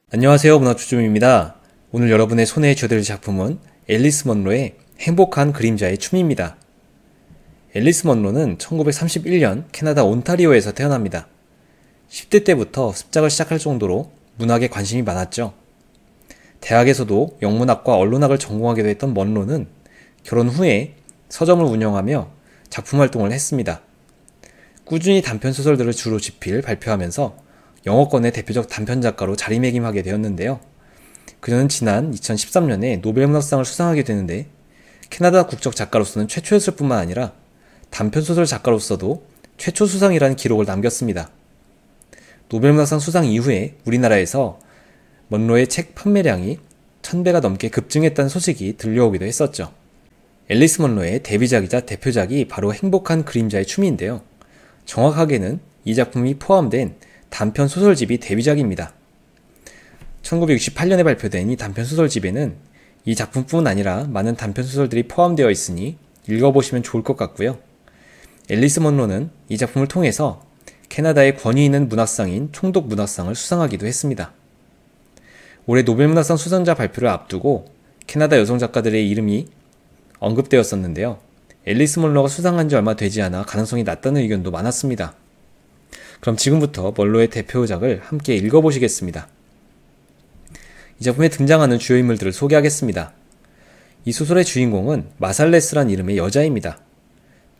안녕하세요, 문화추좀입니다. 오늘 여러분의 손에 쥐어드릴 작품은 앨리스 먼로의 행복한 그림자의 춤입니다. 앨리스 먼로는 1931년 캐나다 온타리오에서 태어납니다. 10대 때부터 습작을 시작할 정도로 문학에 관심이 많았죠. 대학에서도 영문학과 언론학을 전공하기도 했던 먼로는 결혼 후에 서점을 운영하며 작품 활동을 했습니다. 꾸준히 단편소설들을 주로 집필, 발표하면서 영어권의 대표적 단편작가로 자리매김하게 되었는데요. 그녀는 지난 2013년에 노벨문학상을 수상하게 되는데 캐나다 국적 작가로서는 최초였을 뿐만 아니라 단편소설 작가로서도 최초 수상이라는 기록을 남겼습니다. 노벨문학상 수상 이후에 우리나라에서 먼로의 책 판매량이 1000배가 넘게 급증했다는 소식이 들려오기도 했었죠. 앨리스 먼로의 데뷔작이자 대표작이 바로 행복한 그림자의 춤인데요. 정확하게는 이 작품이 포함된 단편 소설집이 데뷔작입니다. 1968년에 발표된 이 단편 소설집에는 이 작품뿐 아니라 많은 단편 소설들이 포함되어 있으니 읽어보시면 좋을 것 같고요. 앨리스 먼로는 이 작품을 통해서 캐나다의 권위 있는 문학상인 총독 문학상을 수상하기도 했습니다. 올해 노벨문학상 수상자 발표를 앞두고 캐나다 여성 작가들의 이름이 언급되었었는데요. 앨리스 먼로가 수상한 지 얼마 되지 않아 가능성이 낮다는 의견도 많았습니다. 그럼 지금부터 먼로의 대표작을 함께 읽어보시겠습니다. 이 작품에 등장하는 주요 인물들을 소개하겠습니다. 이 소설의 주인공은 마살레스란 이름의 여자입니다.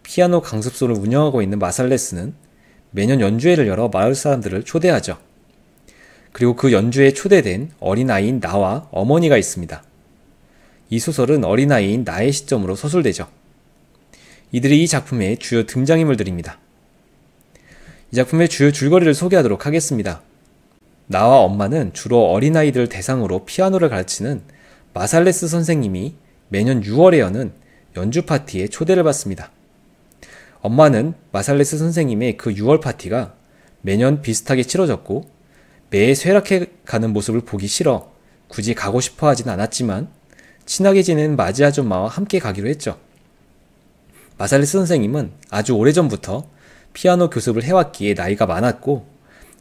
피아노 강습소를 운영하고 있는 마살레스는 매년 연주회를 열어 마을 사람들을 초대하죠. 그리고 그 연주회에 초대된 어린아이인 나와 어머니가 있습니다. 이 소설은 어린아이인 나의 시점으로 서술되죠. 이들이 이 작품의 주요 등장인물들입니다. 이 작품의 주요 줄거리를 소개하도록 하겠습니다. 나와 엄마는 주로 어린아이들 대상으로 피아노를 가르치는 마살레스 선생님이 매년 6월에 여는 연주 파티에 초대를 받습니다. 엄마는 마살레스 선생님의 그 6월 파티가 매년 비슷하게 치러졌고 매해 쇠락해 가는 모습을 보기 싫어 굳이 가고 싶어 하진 않았지만 친하게 지내는 마지 아줌마와 함께 가기로 했죠. 마살레스 선생님은 아주 오래전부터 피아노 교습을 해왔기에 나이가 많았고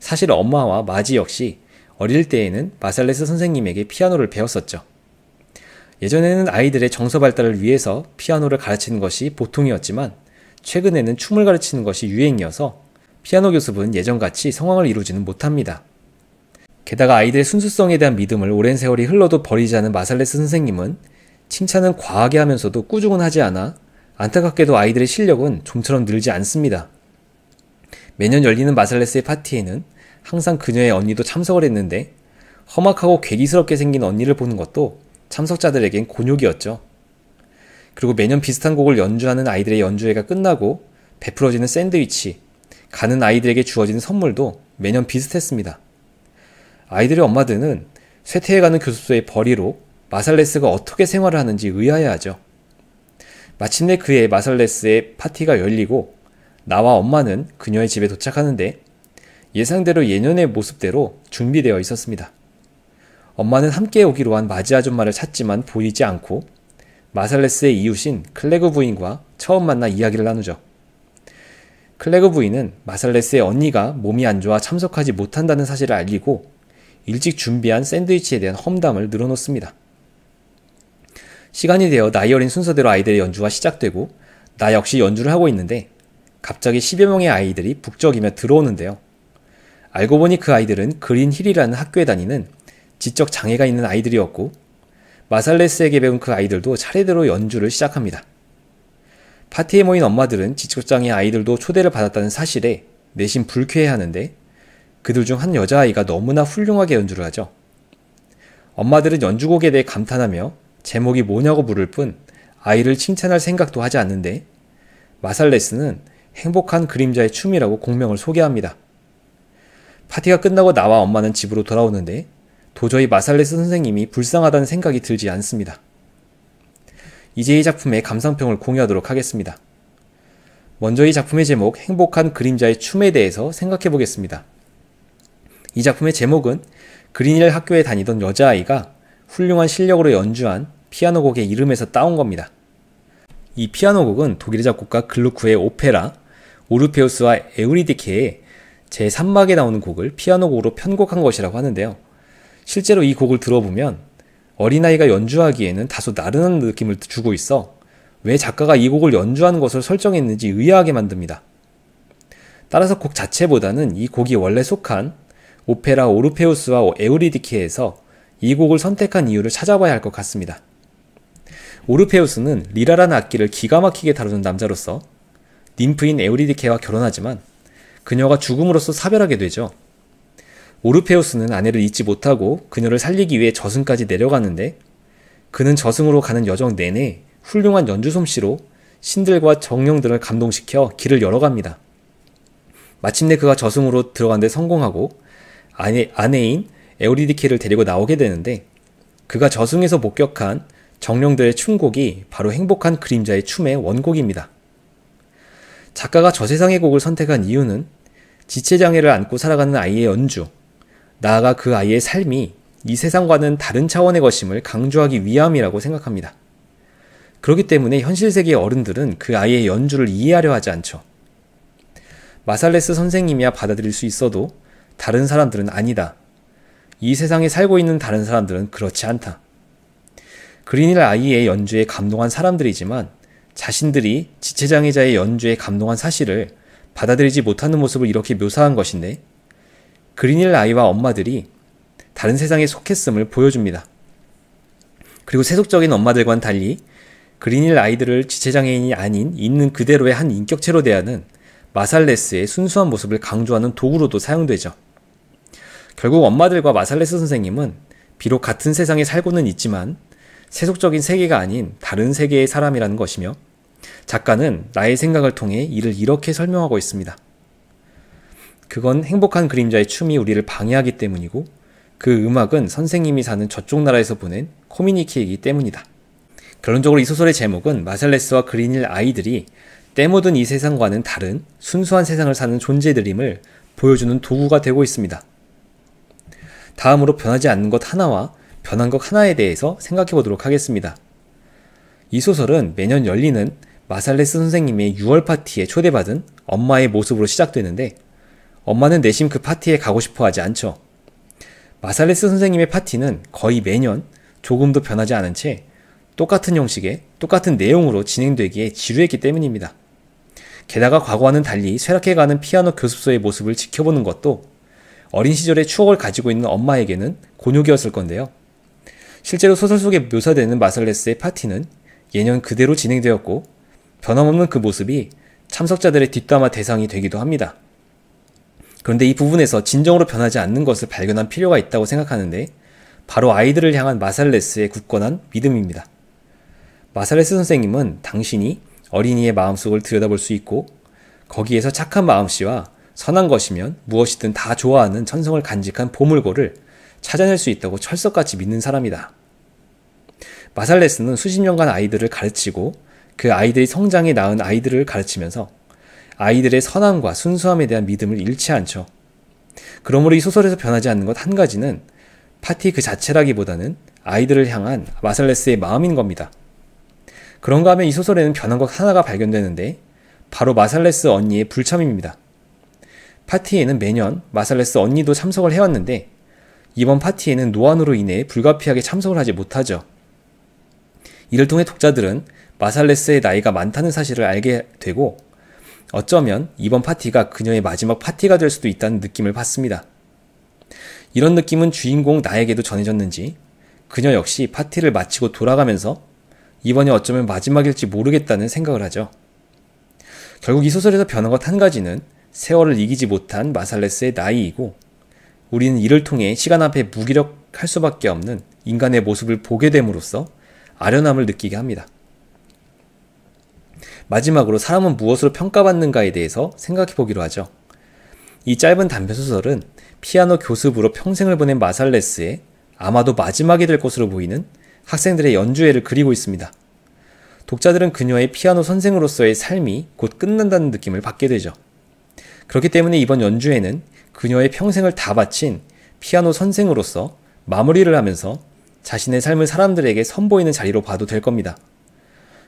사실 엄마와 마지 역시 어릴 때에는 마살레스 선생님에게 피아노를 배웠었죠. 예전에는 아이들의 정서 발달을 위해서 피아노를 가르치는 것이 보통이었지만 최근에는 춤을 가르치는 것이 유행이어서 피아노 교습은 예전같이 성황을 이루지는 못합니다. 게다가 아이들의 순수성에 대한 믿음을 오랜 세월이 흘러도 버리지 않은 마살레스 선생님은 칭찬은 과하게 하면서도 꾸중은 하지 않아 안타깝게도 아이들의 실력은 좀처럼 늘지 않습니다. 매년 열리는 마살레스의 파티에는 항상 그녀의 언니도 참석을 했는데 험악하고 괴기스럽게 생긴 언니를 보는 것도 참석자들에겐 곤욕이었죠. 그리고 매년 비슷한 곡을 연주하는 아이들의 연주회가 끝나고 베풀어지는 샌드위치, 가는 아이들에게 주어지는 선물도 매년 비슷했습니다. 아이들의 엄마들은 쇠퇴해가는 교습소의 벌이로 마살레스가 어떻게 생활을 하는지 의아해하죠. 마침내 그해 마살레스의 파티가 열리고 나와 엄마는 그녀의 집에 도착하는데 예상대로 예년의 모습대로 준비되어 있었습니다. 엄마는 함께 오기로 한 마지 아줌마를 찾지만 보이지 않고 마살레스의 이웃인 클레그 부인과 처음 만나 이야기를 나누죠. 클레그 부인은 마살레스의 언니가 몸이 안 좋아 참석하지 못한다는 사실을 알리고 일찍 준비한 샌드위치에 대한 험담을 늘어놓습니다. 시간이 되어 나이 어린 순서대로 아이들의 연주가 시작되고 나 역시 연주를 하고 있는데 갑자기 10여 명의 아이들이 북적이며 들어오는데요. 알고 보니 그 아이들은 그린힐이라는 학교에 다니는 지적 장애가 있는 아이들이었고 마살레스에게 배운 그 아이들도 차례대로 연주를 시작합니다. 파티에 모인 엄마들은 지적장애 아이들도 초대를 받았다는 사실에 내심 불쾌해하는데 그들 중 한 여자아이가 너무나 훌륭하게 연주를 하죠. 엄마들은 연주곡에 대해 감탄하며 제목이 뭐냐고 물을 뿐 아이를 칭찬할 생각도 하지 않는데 마살레스는 행복한 그림자의 춤이라고 공명을 소개합니다. 파티가 끝나고 나와 엄마는 집으로 돌아오는데 도저히 마살레스 선생님이 불쌍하다는 생각이 들지 않습니다. 이제 이 작품의 감상평을 공유하도록 하겠습니다. 먼저 이 작품의 제목 행복한 그림자의 춤에 대해서 생각해 보겠습니다. 이 작품의 제목은 그린힐 학교에 다니던 여자아이가 훌륭한 실력으로 연주한 피아노 곡의 이름에서 따온 겁니다. 이 피아노 곡은 독일의 작곡가 글루크의 오페라 오르페우스와 에우리디케의 제3막에 나오는 곡을 피아노 곡으로 편곡한 것이라고 하는데요. 실제로 이 곡을 들어보면 어린아이가 연주하기에는 다소 나른한 느낌을 주고 있어 왜 작가가 이 곡을 연주하는 것을 설정했는지 의아하게 만듭니다. 따라서 곡 자체보다는 이 곡이 원래 속한 오페라 오르페우스와 에우리디케에서 이 곡을 선택한 이유를 찾아봐야 할 것 같습니다. 오르페우스는 리라라는 악기를 기가 막히게 다루는 남자로서 ним프인 에우리디케와 결혼하지만 그녀가 죽음으로써 사별하게 되죠. 오르페우스는 아내를 잊지 못하고 그녀를 살리기 위해 저승까지 내려갔는데 그는 저승으로 가는 여정 내내 훌륭한 연주 솜씨로 신들과 정령들을 감동시켜 길을 열어갑니다. 마침내 그가 저승으로 들어간 데 성공하고 아내인 에우리디케를 데리고 나오게 되는데 그가 저승에서 목격한 정령들의 춤곡이 바로 행복한 그림자의 춤의 원곡입니다. 작가가 저세상의 곡을 선택한 이유는 지체장애를 안고 살아가는 아이의 연주, 나아가 그 아이의 삶이 이 세상과는 다른 차원의 것임을 강조하기 위함이라고 생각합니다. 그렇기 때문에 현실 세계의 어른들은 그 아이의 연주를 이해하려 하지 않죠. 마살레스 선생님이야 받아들일 수 있어도 다른 사람들은 아니다. 이 세상에 살고 있는 다른 사람들은 그렇지 않다. 그린힐 아이의 연주에 감동한 사람들이지만 자신들이 지체장애자의 연주에 감동한 사실을 받아들이지 못하는 모습을 이렇게 묘사한 것인데 그린힐 아이와 엄마들이 다른 세상에 속했음을 보여줍니다. 그리고 세속적인 엄마들과는 달리 그린힐 아이들을 지체장애인이 아닌 있는 그대로의 한 인격체로 대하는 마살레스의 순수한 모습을 강조하는 도구로도 사용되죠. 결국 엄마들과 마살레스 선생님은 비록 같은 세상에 살고는 있지만 세속적인 세계가 아닌 다른 세계의 사람이라는 것이며 작가는 나의 생각을 통해 이를 이렇게 설명하고 있습니다. 그건 행복한 그림자의 춤이 우리를 방해하기 때문이고 그 음악은 선생님이 사는 저쪽 나라에서 보낸 코미니키이기 때문이다. 결론적으로 이 소설의 제목은 마살레스와 그린힐 아이들이 때 묻은 이 세상과는 다른 순수한 세상을 사는 존재들임을 보여주는 도구가 되고 있습니다. 다음으로 변하지 않는 것 하나와 변한 것 하나에 대해서 생각해 보도록 하겠습니다. 이 소설은 매년 열리는 마살레스 선생님의 6월 파티에 초대받은 엄마의 모습으로 시작되는데 엄마는 내심 그 파티에 가고 싶어 하지 않죠. 마살레스 선생님의 파티는 거의 매년 조금도 변하지 않은 채 똑같은 형식의 똑같은 내용으로 진행되기에 지루했기 때문입니다. 게다가 과거와는 달리 쇠락해가는 피아노 교습소의 모습을 지켜보는 것도 어린 시절의 추억을 가지고 있는 엄마에게는 곤욕이었을 건데요. 실제로 소설 속에 묘사되는 마살레스의 파티는 예년 그대로 진행되었고 변함없는 그 모습이 참석자들의 뒷담화 대상이 되기도 합니다. 그런데 이 부분에서 진정으로 변하지 않는 것을 발견할 필요가 있다고 생각하는데 바로 아이들을 향한 마살레스의 굳건한 믿음입니다. 마살레스 선생님은 당신이 어린이의 마음속을 들여다볼 수 있고 거기에서 착한 마음씨와 선한 것이면 무엇이든 다 좋아하는 천성을 간직한 보물고를 찾아낼 수 있다고 철석같이 믿는 사람이다. 마살레스는 수십 년간 아이들을 가르치고 그 아이들이 성장해 낳은 아이들을 가르치면서 아이들의 선함과 순수함에 대한 믿음을 잃지 않죠. 그러므로 이 소설에서 변하지 않는 것 한 가지는 파티 그 자체라기보다는 아이들을 향한 마살레스의 마음인 겁니다. 그런가 하면 이 소설에는 변한 것 하나가 발견되는데 바로 마살레스 언니의 불참입니다. 파티에는 매년 마살레스 언니도 참석을 해왔는데 이번 파티에는 노안으로 인해 불가피하게 참석을 하지 못하죠. 이를 통해 독자들은 마살레스의 나이가 많다는 사실을 알게 되고 어쩌면 이번 파티가 그녀의 마지막 파티가 될 수도 있다는 느낌을 받습니다. 이런 느낌은 주인공 나에게도 전해졌는지 그녀 역시 파티를 마치고 돌아가면서 이번이 어쩌면 마지막일지 모르겠다는 생각을 하죠. 결국 이 소설에서 변한 것 한 가지는 세월을 이기지 못한 마살레스의 나이이고 우리는 이를 통해 시간 앞에 무기력할 수밖에 없는 인간의 모습을 보게 됨으로써 아련함을 느끼게 합니다. 마지막으로 사람은 무엇으로 평가받는가에 대해서 생각해 보기로 하죠. 이 짧은 단편소설은 피아노 교습으로 평생을 보낸 마살레스의 아마도 마지막이 될 것으로 보이는 학생들의 연주회를 그리고 있습니다. 독자들은 그녀의 피아노 선생으로서의 삶이 곧 끝난다는 느낌을 받게 되죠. 그렇기 때문에 이번 연주회는 그녀의 평생을 다 바친 피아노 선생으로서 마무리를 하면서 자신의 삶을 사람들에게 선보이는 자리로 봐도 될 겁니다.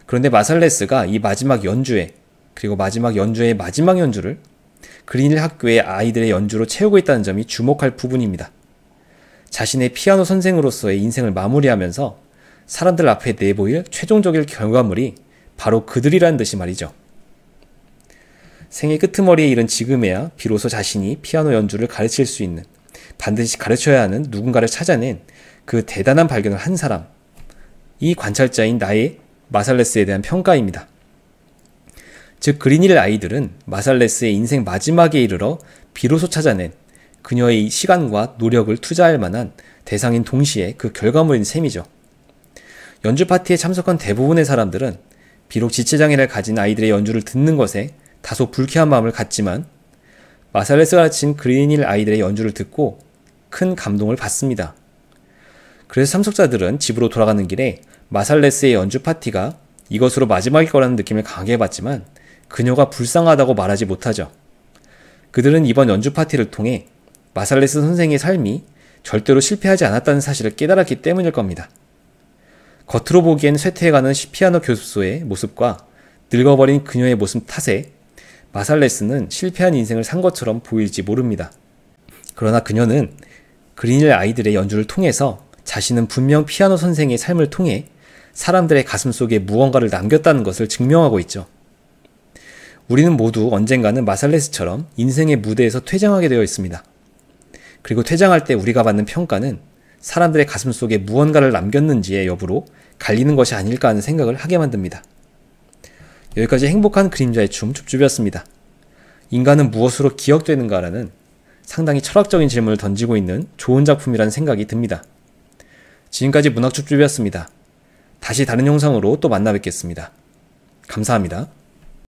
그런데 마살레스가 이 마지막 연주회, 그리고 마지막 연주회의 마지막 연주를 그린힐 학교의 아이들의 연주로 채우고 있다는 점이 주목할 부분입니다. 자신의 피아노 선생으로서의 인생을 마무리하면서 사람들 앞에 내보일 최종적인 결과물이 바로 그들이란 듯이 말이죠. 생의 끄트머리에 이른 지금에야 비로소 자신이 피아노 연주를 가르칠 수 있는, 반드시 가르쳐야 하는 누군가를 찾아낸 그 대단한 발견을 한 사람, 이 관찰자인 나의 마살레스에 대한 평가입니다. 즉 그린힐 아이들은 마살레스의 인생 마지막에 이르러 비로소 찾아낸 그녀의 시간과 노력을 투자할 만한 대상인 동시에 그 결과물인 셈이죠. 연주 파티에 참석한 대부분의 사람들은 비록 지체장애를 가진 아이들의 연주를 듣는 것에 다소 불쾌한 마음을 갖지만 마살레스가 가르친 그린힐 아이들의 연주를 듣고 큰 감동을 받습니다. 그래서 참석자들은 집으로 돌아가는 길에 마살레스의 연주 파티가 이것으로 마지막일 거라는 느낌을 강하게 받지만 그녀가 불쌍하다고 말하지 못하죠. 그들은 이번 연주 파티를 통해 마살레스 선생의 삶이 절대로 실패하지 않았다는 사실을 깨달았기 때문일 겁니다. 겉으로 보기엔 쇠퇴해가는 피아노 교습소의 모습과 늙어버린 그녀의 모습 탓에 마살레스는 실패한 인생을 산 것처럼 보일지 모릅니다. 그러나 그녀는 그린힐 아이들의 연주를 통해서 자신은 분명 피아노 선생의 삶을 통해 사람들의 가슴 속에 무언가를 남겼다는 것을 증명하고 있죠. 우리는 모두 언젠가는 마살레스처럼 인생의 무대에서 퇴장하게 되어 있습니다. 그리고 퇴장할 때 우리가 받는 평가는 사람들의 가슴 속에 무언가를 남겼는지의 여부로 갈리는 것이 아닐까 하는 생각을 하게 만듭니다. 여기까지 행복한 그림자의 춤 줍줍이었습니다. 인간은 무엇으로 기억되는가라는 상당히 철학적인 질문을 던지고 있는 좋은 작품이라는 생각이 듭니다. 지금까지 문학 줍줍이었습니다. 다시 다른 영상으로 또 만나 뵙겠습니다. 감사합니다.